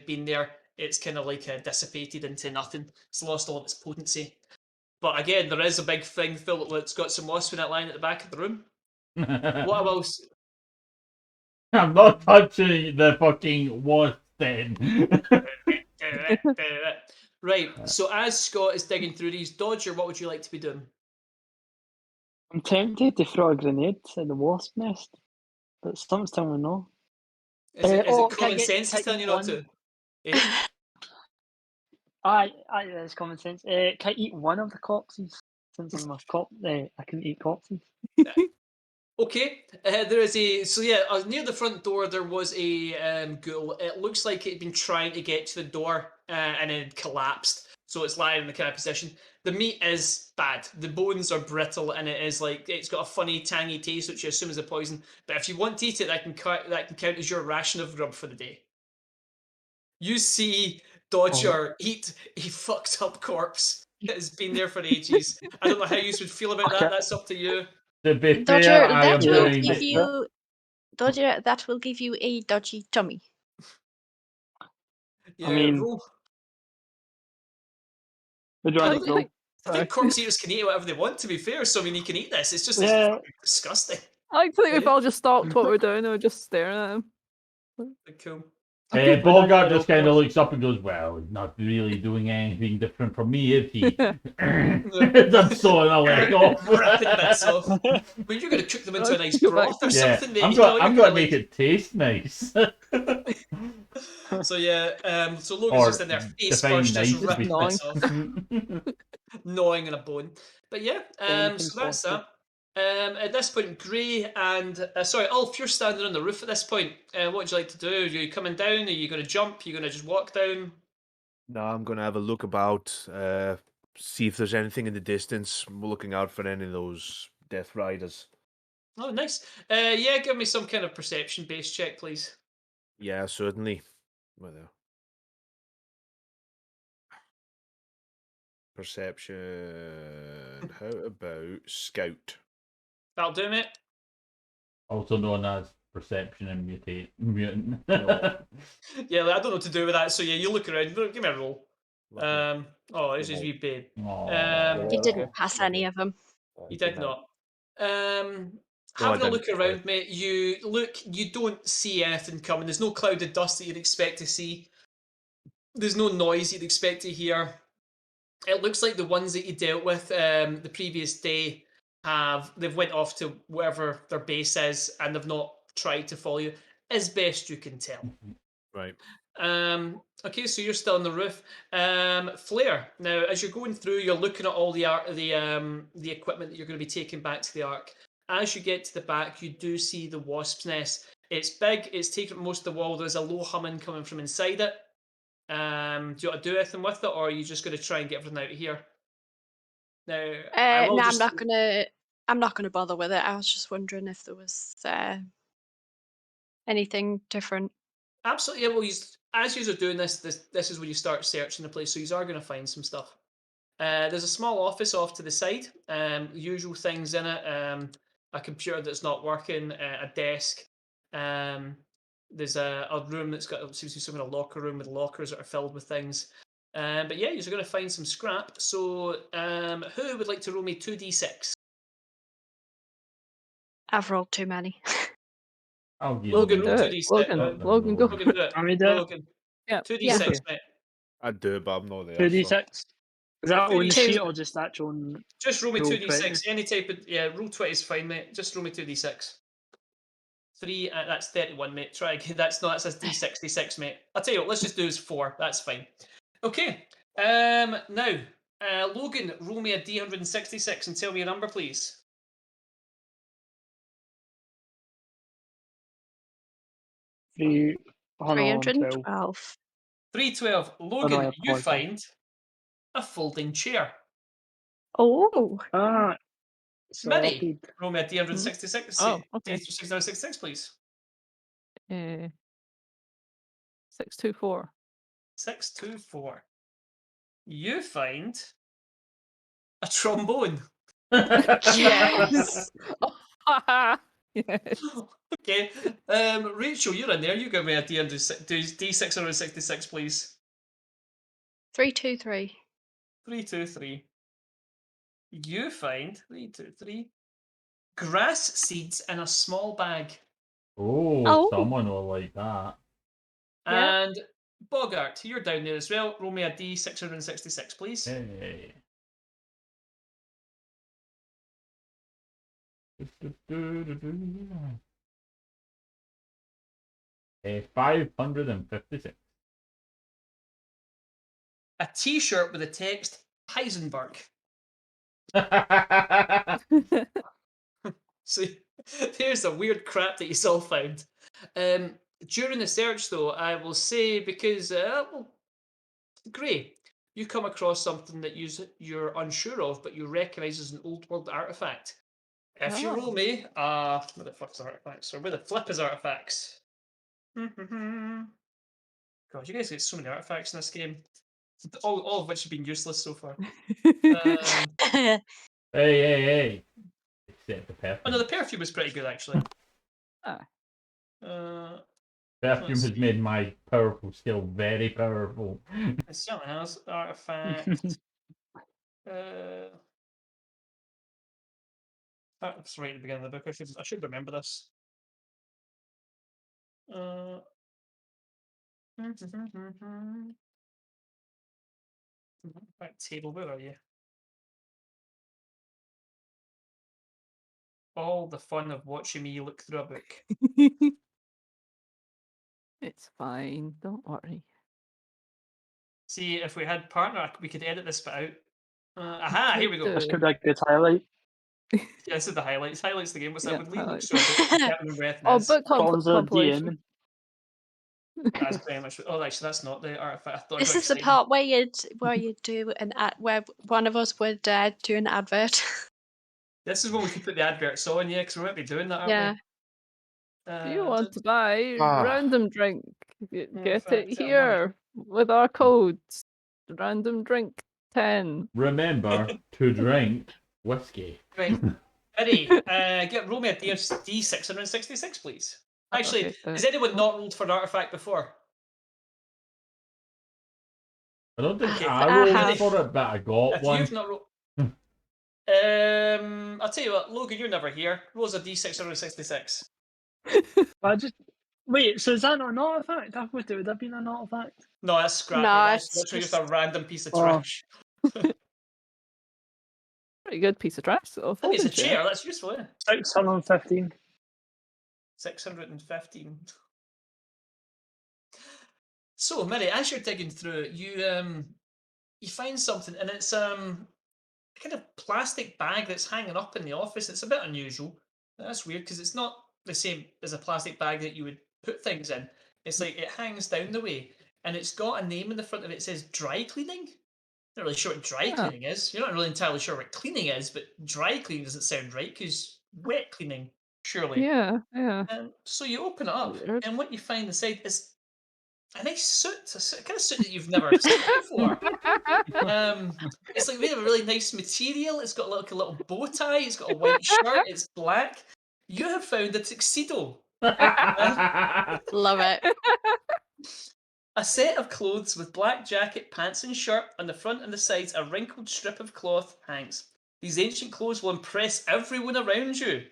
been there, it's kind of like dissipated into nothing. It's lost all of its potency. But again, there is a big thing, Phil, that's got some wasp in it lying at the back of the room. What else? I'm not touching the fucking wasp then. Right, so as Scott is digging through these, Dodger, what would you like to be doing? I'm tempted to throw a grenade at the wasp nest, but something's telling me no. Is it can I common get- sense can I is telling eat you not one? to? Eh? Aye, that's common sense. Can I eat one of the corpses? Since I'm a cop, I can eat corpses. Okay, there is a near the front door there was a ghoul. It looks like it had been trying to get to the door and it collapsed, so it's lying in the kind of position. The meat is bad. The bones are brittle and it is like it's got a funny tangy taste, which I assume is a poison. But if you want to eat it, that can count as your ration of grub for the day. You see Dodger eat a fucked up corpse that has been there for ages. I don't know how you would feel about that. That's up to you. To be fair, Dodger, I am that will doing give you. Dodger, that will give you a dodgy tummy. Yeah, I mean, roll. would you I want was to like- I think corpse eaters can eat whatever they want, to be fair, so I mean, you can eat this. It's just Yeah. it's disgusting. I think we've all just stopped what we're doing and we're just staring at him. Cool. Bogart just kind of looks up and goes, "Well, he's not really doing anything different from me, is he?" That's sawing a leg off. Ripping bits off. But you're going to cook them into a nice Go back broth or Yeah, something, mate. I'm You know, going you're to make it taste nice. So yeah, so Logan's Or just in there, face define first, just nice to ripping be bits off, gnawing on a bone. But yeah, so that's that. At this point, Gray and Ulf, you're standing on the roof at this point. What would you like to do? Are you coming down? Are you going to jump? Are you going to just walk down? No, I'm going to have a look about, see if there's anything in the distance. We're looking out for any of those Death Riders. Oh, nice. Yeah, give me some kind of perception-based check, please. Yeah, certainly. Well, there. Perception. How about Scout? That'll do, mate. Also known as perception and mutant. Yeah, I don't know what to do with that. So yeah, you look around. Give me a roll. This is wee babe. You didn't pass any of them. You did not. Having a look around, mate, you don't see anything coming. There's no cloud of dust that you'd expect to see. There's no noise you'd expect to hear. It looks like the ones that you dealt with the previous day they've went off to wherever their base is and they've not tried to follow you, as best you can tell. Right. Okay, so you're still on the roof. Flair, now as you're going through, you're looking at all the equipment that you're going to be taking back to the Ark. As you get to the back, you do see the wasp's nest. It's big, it's taken up most of the wall. There's a low humming coming from inside it. Do you want to do anything with it, or are you just going to try and get everything out of here? Now, I'm not gonna bother with it. I was just wondering if there was anything different. Absolutely. Yeah, well, as you are doing this is when you start searching the place, so you are going to find some stuff. There's a small office off to the side. Usual things in it. A computer that's not working. A desk. There's a room that's got seems to be some kind of locker room with lockers that are filled with things. But yeah, you're going to find some scrap. So, who would like to roll me 2d6? I've rolled too many. Logan, roll 2d6. Logan, go. Logan, do it. Logan. Yeah. 2d6, mate. I'd do it, but I'm not there. 2d6. Is that on the 2d6. sheet or just actual? Just roll me roll 2d6. 20? Any type of roll 20 is fine, mate. Just roll me 2d6. 3, that's 31, mate. Try again. That says d66, mate. I'll tell you what, let's just do is 4. That's fine. Okay. Now, Logan, roll me a d166 and tell me a number, please. 312. 312. Logan, you find a folding chair. Oh. Minnie, roll me a d166. Oh, okay. d666, please. 624. 624. You find a trombone. Yes. Yeah. Okay. Rachel, you're in there. You give me a D666, please. 323. 323. You find 323 grass seeds in a small bag. Oh, someone will like that. Yep. And Bogart, you're down there as well. Roll me a D666, please. Hey. 556. A T-shirt with the text Heisenberg. So there's the weird crap that you all found. During the search, though, I will say, because Gray, you come across something that you're unsure of, but you recognise as an old world artifact. If you roll me, where the fuck's artifacts? Or where the flip is artifacts? God, you guys get so many artifacts in this game. All of which have been useless so far. Hey. Except the perfume. Oh no, the perfume was pretty good actually. Perfume let's has see. made my powerful skill very powerful. It certainly has. Artifact. That's right at the beginning of the book. I should remember this. Back table, where are you? All the fun of watching me look through a book. It's fine. Don't worry. See, if we had partner, we could edit this bit out. Aha, here we go. This could be a good highlight. Yeah, this is the highlights. Highlights the game. What's that? Yeah, Would we look highlights. through a book? Can't remember anything Oh, is. book Problems with compilation. That's very much. Oh, actually, that's not the artifact. I thought I This got is the excited. part where you'd do an ad, where one of us would do an advert. This is when we can put the adverts on, yeah, because we might be doing that, aren't Yeah. we? Do you want to buy Ah. random drink? Get fact, it money. here with our codes. Random drink 10. Remember to drink whiskey. Right. Eddie, roll me a D666, please. Actually, Okay, has anyone not rolled for an artifact before? I don't think Okay, I I rolled have. for it, but I got If one. you've not rolled. I'll tell you what, Logan, you're never here. Rolls a D666. I just wait. So is that not an artifact? I thought it would have been an artifact. No, that's scrappy. No, That's it's literally just just- a random piece of Oh. trash. Pretty good piece of trash, though. I mean, it's a Folding chair. chair. That's useful, yeah. 615. 615. So, Mary, as you're digging through, you find something, and it's a kind of plastic bag that's hanging up in the office. It's a bit unusual. That's weird because it's not the same as a plastic bag that you would put things in. It's like it hangs down the way, and it's got a name in the front of it. It says dry cleaning. Not really sure what dry Yeah. cleaning is. You're not really entirely sure what cleaning is, but dry cleaning doesn't sound right because wet cleaning, surely. Yeah. So you open it up, Weird. and what you find inside is a nice suit, a kind of suit that you've never seen before. It's like we have a really nice material. It's got like a little bow tie. It's got a white shirt. It's black. You have found a tuxedo. Love it. A set of clothes with black jacket, pants, and shirt. On the front and the sides, a wrinkled strip of cloth hangs. These ancient clothes will impress everyone around you.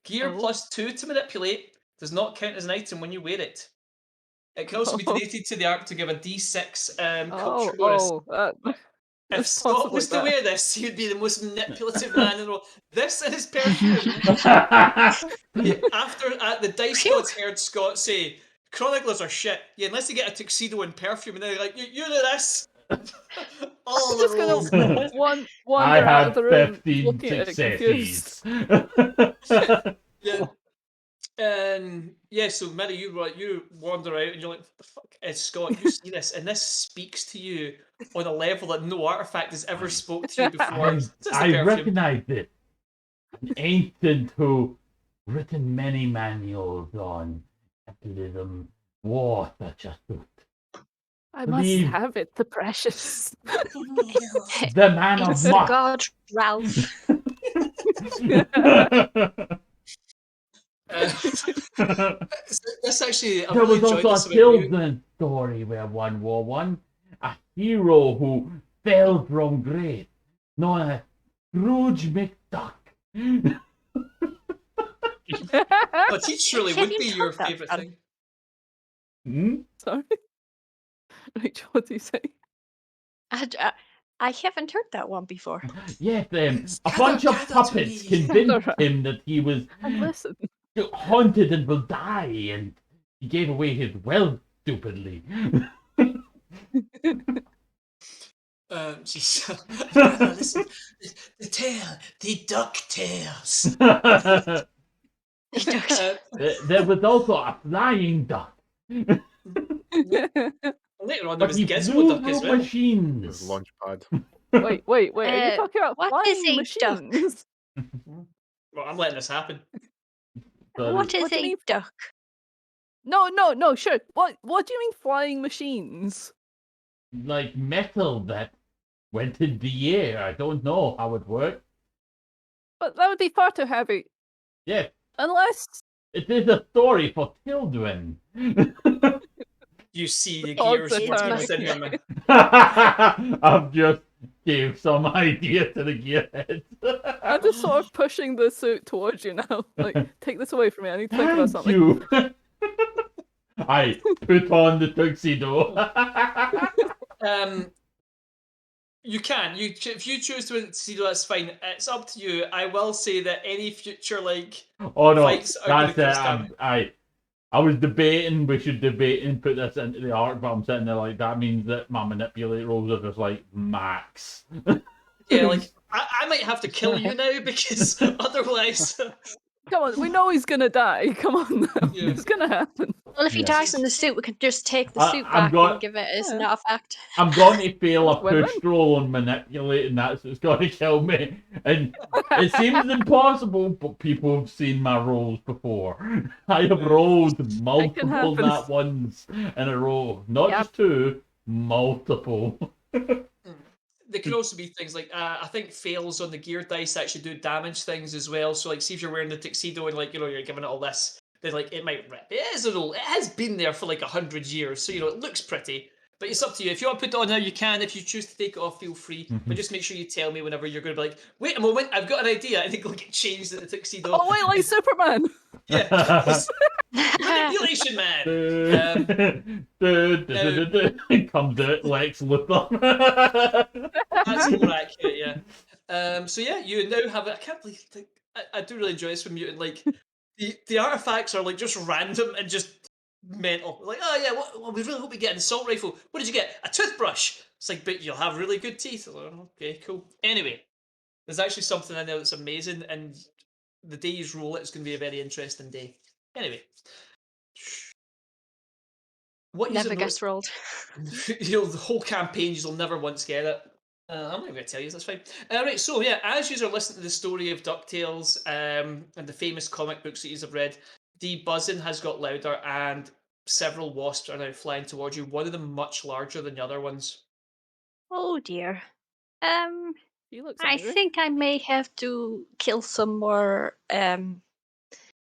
Gear Oh. +2 to manipulate does not count as an item when you wear it. It can also be donated to the arc to give a D6 culture bonus. If that's Scott was to possibly wear this, he would be the most manipulative man in the world. This and his perfume. After the dice Phew. gods heard Scott say, "Chroniclers are shit. Yeah, unless they get a tuxedo and perfume, and they're like, you do this." All I'm the just rules. gonna wander I out of had the room 15 looking at it confused. successes. Yeah. So Mary, you wander out and you're like, "What the fuck is Scott? You see this, and this speaks to you on a level that no artifact has ever spoke to you before." Since the I perfume. recognized it. An ancient who written many manuals on capitalism, war, such a suit. I must Leave. have it, the precious. The man It's of the muck. god Ralph. Uh, that's actually, I There really was enjoyed also this a about you. children's story where one was a hero who fell from grace, known as Scrooge McDuck. But he surely Have would you be your told that favourite one? thing. Hmm? Sorry. Rachel, what do you say? I haven't heard that one before. Yes, a Gather, bunch of gather to puppets me. convinced Gather. him that he was And listen. haunted and will die, and he gave away his wealth stupidly. She's gather, listen. The tale, the duck tales. There was also a flying duck, Later on, there but was he Gizmo flew Duck as through well. With machines. Launchpad. Wait. Are you talking about what is flying a duck? machines? Well, I'm letting this happen. Sorry. What is What do you a mean? duck? No, sure. What do you mean flying machines? Like metal that went in the air. I don't know how it worked. But that would be far too heavy. Yes, Unless it is a story for children. You see the Dogs gears are working within turning. him. I've just gave some idea to the gearheads. I'm just sort of pushing the suit towards you now. Like, take this away from me. I need to think about Thank something. you. I put on the tuxedo. You can. If you choose to see, that's fine. It's up to you. I will say that any future Oh no, fights are going that's to it. cost damage. I was debating we should debate and put this into the arc, but I'm sitting there like that means that my manipulate rolls are just like max. Yeah, like I might have to kill you now because otherwise. Come on, we know he's gonna die. Come on now. Yeah. It's gonna happen. Well, if he Yeah. dies in the suit, we can just take the I- suit I'm back got- and give it as an Yeah. artifact. I'm going to fail a Win-win. push roll on manipulating that, so it's going to kill me. And it seems impossible, but people have seen my rolls before. I have rolled multiple happen. nat ones in a row. Not Yep. just two, multiple. There can also be things like I think fails on the gear dice actually do damage things as well. So like, see if you're wearing the tuxedo and you're giving it all this, then like it might rip. It is an old. It has been there for like 100 years, so it looks pretty. But it's up to you. If you want to put it on now, you can. If you choose to take it off, feel free. But just make sure you tell me whenever you're going to be like, wait a moment, I've got an idea. I think it'll get changed in the tuxedo. Oh wait, like Superman. Yeah. Manipulation man. Comes out Lex Luthor. That's more accurate, yeah. So yeah, you now have it. I can't believe I do really enjoy this from Mutant. Like the artifacts are like just random and just mental. Like, oh yeah, well, we really hope we get an assault rifle. What did you get? A toothbrush. It's like, but you'll have really good teeth. Like, okay, cool. Anyway, there's actually something in there that's amazing, and the day you roll it's going to be a very interesting day. Anyway, what you Never gets rolled. the whole campaign, you'll never once get it. I'm not going to tell you, that's fine. Right, so yeah, as you are listening to the story of DuckTales and the famous comic books that you have read, the buzzing has got louder and several wasps are now flying towards you, one of them much larger than the other ones. Oh dear. He looks I angry. think I may have to kill some more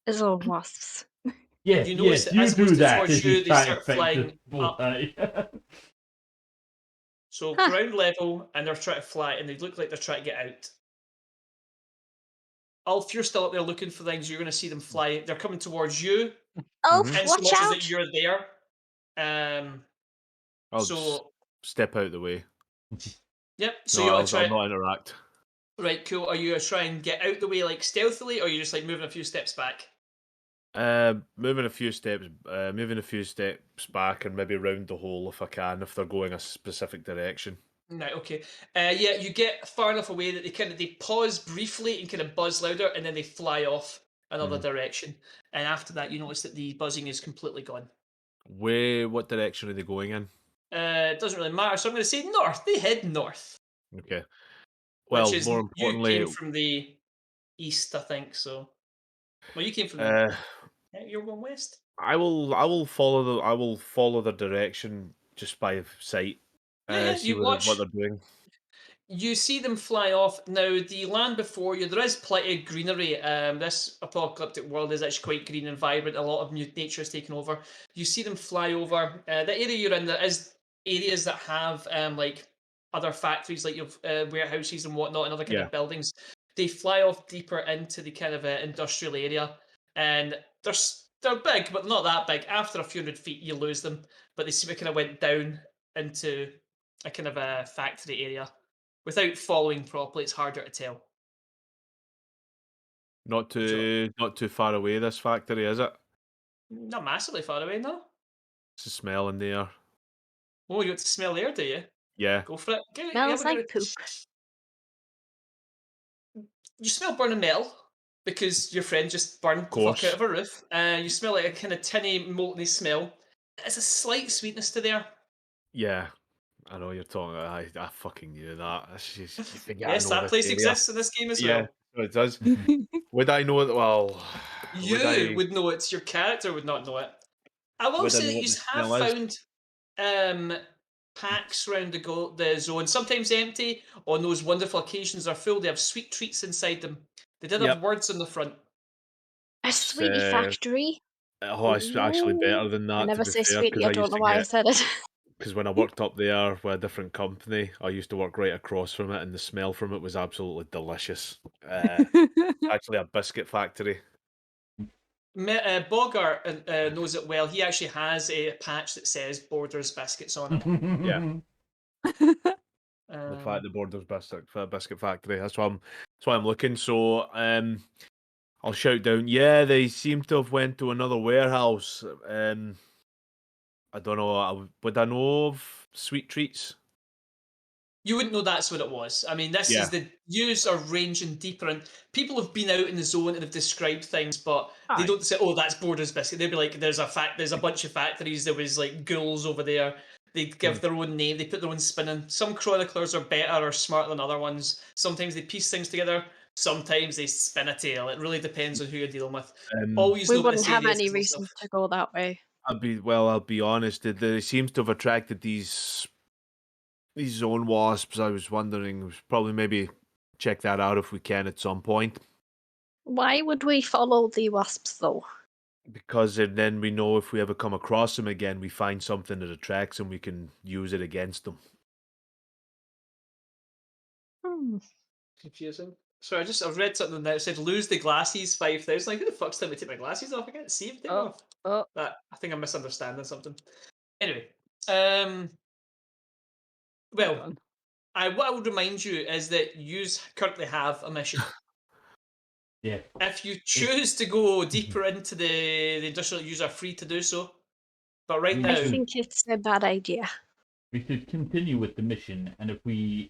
little wasps. Yes, You notice yes, that you as do opposed to that towards as you, you they try to start fix flying this bull. So Huh. ground level, and they're trying to fly, and they look like they're trying to get out. Ulf, you're still up there looking for things. You're going to see them fly. They're coming towards you. Elf, And so watch much as out! that you're there. I'll So step out the way. yep. So No, you I'll, want to try. I'll not interact. Right, cool. Are you trying to get out the way like stealthily, or are you just like moving a few steps back? Moving a few steps back, and maybe round the hole if I can, if they're going a specific direction. Right, okay. Yeah, you get far enough away that they pause briefly and kind of buzz louder, and then they fly off another direction. And after that, you notice that the buzzing is completely gone. What direction are they going in? It doesn't really matter, so I'm going to say north. They head north, Okay. which Well, is more you importantly, came from the east, I think. So, well, you came from the. uh, You're going west. I will follow the direction just by sight. Yeah, See you what watch. they're doing. you see them fly off. Now, the land before you, there is plenty of greenery. This apocalyptic world is actually quite green and vibrant. A lot of new nature is taken over. You see them fly over. The area you're in, there is areas that have like other factories, like you've warehouses and whatnot, and other kind Yeah. of buildings. They fly off deeper into the kind of industrial area, and they're big, but not that big. After a few hundred feet, you lose them, but they seem to kind of went down into a kind of a factory area. Without following properly, it's harder to tell. Not too far away, this factory, is it? Not massively far away, no. It's a smell in the air. Oh, you want to smell the air, do you? Yeah, Go for it. Smells like poop. You smell burning metal because your friend just burned the fuck course. out of a roof. You smell like a kind of tinny, molten smell. There's a slight sweetness to there. yeah. I know you're talking. I fucking knew that. It's just, you think, I Yes, know that this place area. exists in this game as Yeah, well. it does. Would I know it? Well, You would know it. Your character would not know it. I will Would I say know that what you the have smell is? found packs around the zone, sometimes empty. On those wonderful occasions, are full. They have sweet treats inside them. They did have Yep. words on the front. A sweetie uh, factory. Oh, it's actually better than I that, to never be say fair, sweetie. because I I don't used know to why I get said it. because when I worked up there with a different company, I used to work right across from it, and the smell from it was absolutely delicious. Actually, a biscuit factory. Bogart knows it well. He actually has a patch that says Borders Biscuits on it. Yeah. The fact the Borders biscuit factory. That's why I'm looking. So I'll shout down. Yeah, they seem to have went to another warehouse. I don't know. Would I know of sweet treats? You wouldn't know that's what it was. I mean, this Yeah. is the use are ranging deeper, and people have been out in the zone and have described things, but they Aye. don't say, "Oh, that's Borders Biscuit." They'd be like, "There's a bunch of factories. There was like ghouls over there." They give their own name. They put their own spin in. Some chroniclers are better or smarter than other ones. Sometimes they piece things together. Sometimes they spin a tale. It really depends on who you're dealing with. Always We know about wouldn't this have area any and reason stuff. to go that way. I'll be honest. It seems to have attracted these zone wasps. I was wondering, we should probably maybe check that out if we can at some point, Why would we follow the wasps though? because then we know if we ever come across them again, we find something that attracts them, we can use it against them. Confusing. Sorry, I've read something that said lose the glasses 5,000. Like, who the fuck's telling me to take my glasses off? I can't see if take them Oh, off. oh, I think I'm misunderstanding something. Anyway, hold well, on. what I would remind you is that you currently have a mission. Yeah. If you choose to go deeper into the industrial, you are free to do so. But right We now, I think it's a bad idea. We should continue with the mission, and the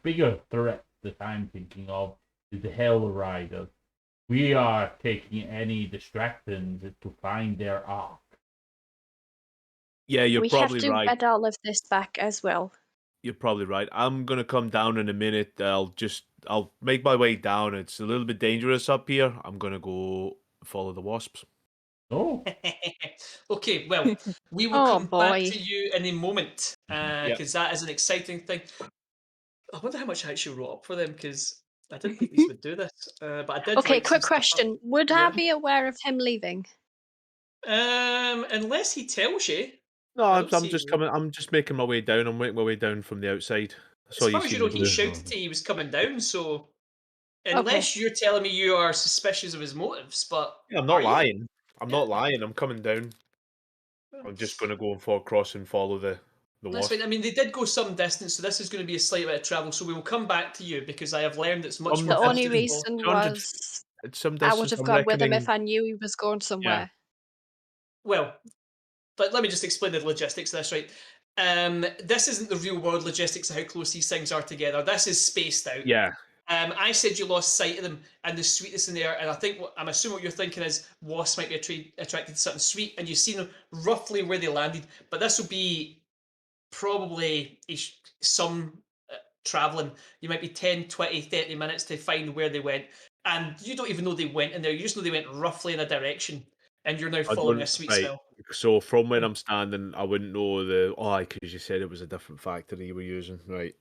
bigger threat that I'm thinking of is the Hell Riders. We are taking any distractions to find their ark. Yeah, you're We have probably to right. get all of this back as well. You're probably right. I'm gonna come down in a minute. I'll make my way down. It's a little bit dangerous up here. I'm gonna go follow the wasps. Oh, okay, well, we will Oh come back boy. to you in a moment Yeah. because that is an exciting thing. I wonder how much I actually wrote up for them because I didn't think these would do this, but I did Okay, write some quick stuff up. question. Would I Yeah. be aware of him leaving? Unless he tells you. No, I I'm, don't I'm see just you. coming. I'm just making my way down. I'm making my way down from the outside. That's As all far you as you see know, me he do. shouted to you he was coming down, so Okay. unless you're telling me you are suspicious of his motives, but Yeah, I'm are not you? lying. I'm Yeah. not lying. I'm coming down. I'm just gonna go and fall across and follow the That's wasp. fine. I mean, they did go some distance, so this is going to be a slight bit of travel. So we will come back to you because I have learned it's much more The only 50 comfortable. reason 200 was It's some I would distance. have I'm gone with him reckoning. if I knew he was going somewhere. Well, but let me just explain the logistics of this, right? This isn't the real world logistics of how close these things are together. This is spaced out. Yeah. I said you lost sight of them and the sweetness in there, and I think I'm assuming what you're thinking is wasps might be attracted to something sweet, and you've seen them roughly where they landed. But this will be probably some traveling. You might be 10, 20, 30 minutes to find where they went, and you don't even know they went in there. You just know they went roughly in a direction, and you're now I following a don't. sweet Right. smell. So from where I'm standing, I wouldn't know because you said it was a different factory you were using, right?